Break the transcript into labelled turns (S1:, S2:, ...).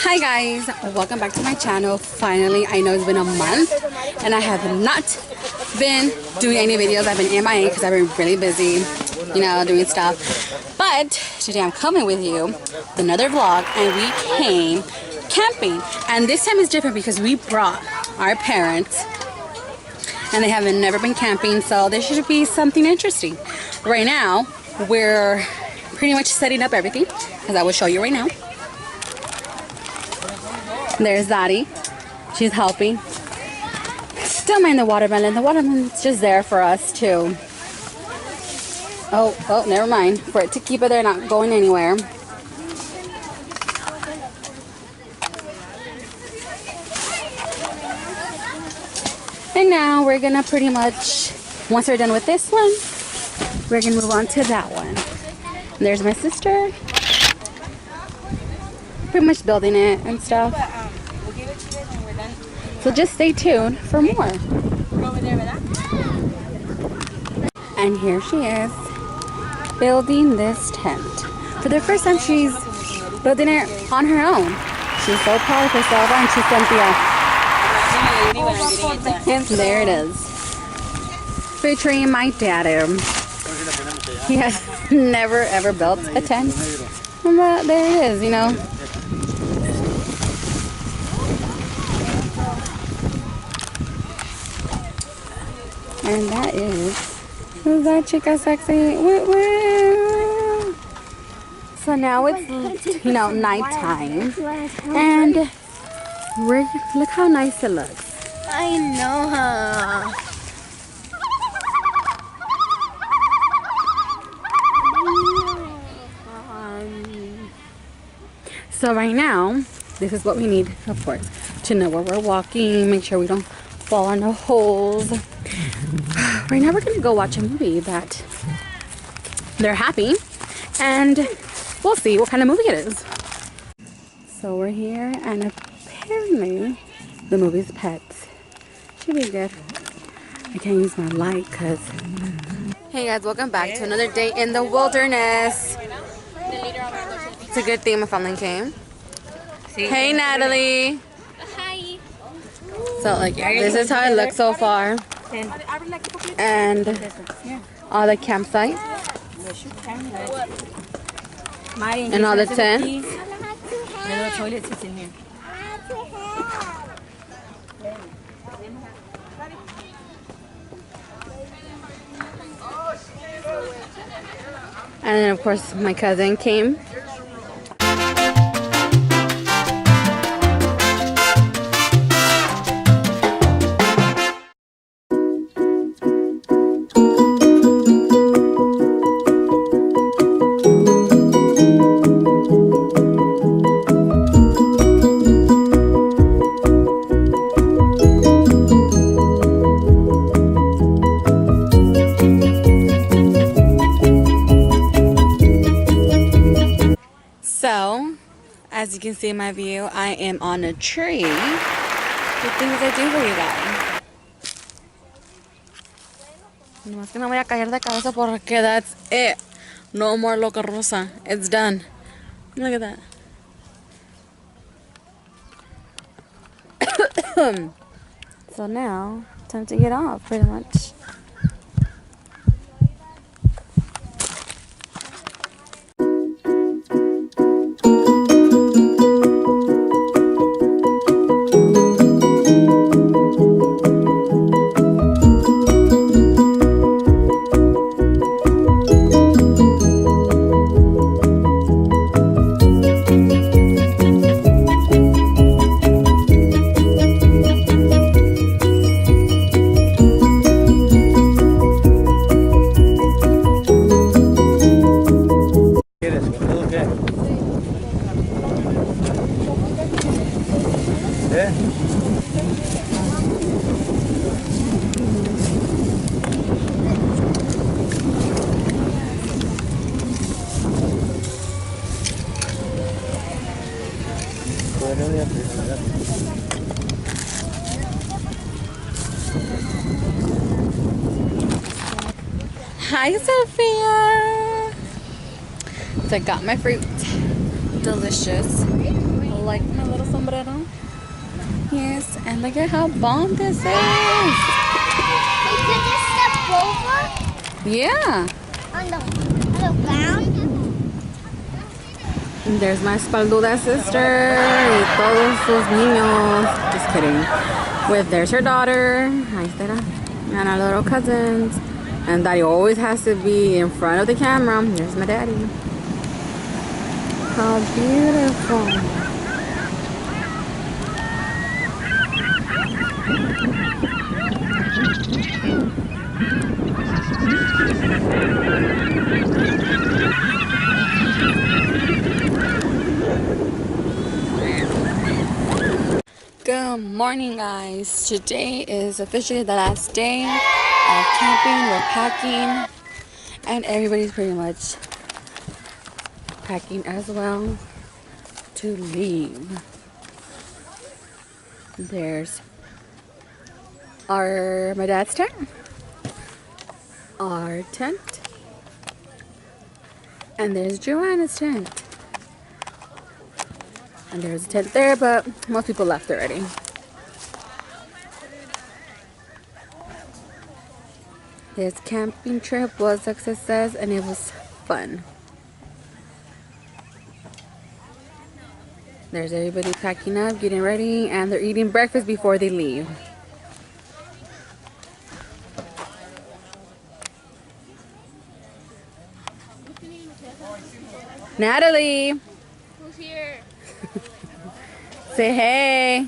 S1: Hi guys, welcome back to my channel. Finally, I know it's been a month and I have not been doing any videos. I've been MIA because I've been really busy, you know, doing stuff. But today I'm coming with you with another vlog, and we came camping. And this time is different because we brought our parents and they haven't never been camping, so this should be something interesting. Right now, we're pretty much setting up everything because I will show you right now. There's Zaddy. She's helping. Still mind the watermelon. The watermelon's just there for us too. Oh, never mind. For it to keep it there, not going anywhere. And now we're gonna pretty much, once we're done with this one, we're gonna move on to that one. And there's my sister. Pretty much building it and stuff. So just stay tuned for more. And here she is, building this tent. For the first time, she's building it on her own. She's so proud of herself, and she's Cynthia. And there it is, featuring my daddy. He has never ever built a tent, but there it is, you know. And that is, who's that chica sexy? Woo, woo. So now it's, you know, nighttime, and look how nice it looks.
S2: I know her.
S1: So right now, this is what we need, of course, to know where we're walking, make sure we don't fall on the holes. Right now we're gonna go watch a movie that they're having, and we'll see what kind of movie it is. So we're here, and apparently the movie's Pets. Should be good. I can't use my light because... Hey guys, welcome back to another day in the wilderness. It's a good thing my family came. Hey Natalie.
S2: Hi.
S1: So like, this is how it looks so far. And all the campsite. And all the tents.
S2: The toilet sits in here.
S1: And then of course my cousin came. So, as you can see in my view, I am on a tree. Good things I do for you guys. Nomás que no voy a caer de cabeza porque that's it. No more Loca Rosa. It's done. Look at that. So now, time to get off, pretty much. Hi, Sophia. So I got my fruit. Delicious. I like my little And look at how bomb this is.
S2: Hey, could you step over
S1: Yeah.
S2: on the ground?
S1: And there's my espalduda sister y todos sus niños. Just kidding. There's her daughter. Ahí está. And our little cousins. And daddy always has to be in front of the camera. There's my daddy. How beautiful. Good morning, guys. Today is officially the last day of camping. We're packing, and everybody's pretty much packing as well to leave. There's my dad's tent, our tent, and there's Joanna's tent. And there's a tent there, but most people left already. This camping trip was a success and it was fun. There's everybody packing up, getting ready, and they're eating breakfast before they leave. Natalie!
S2: Who's here?
S1: Say hey!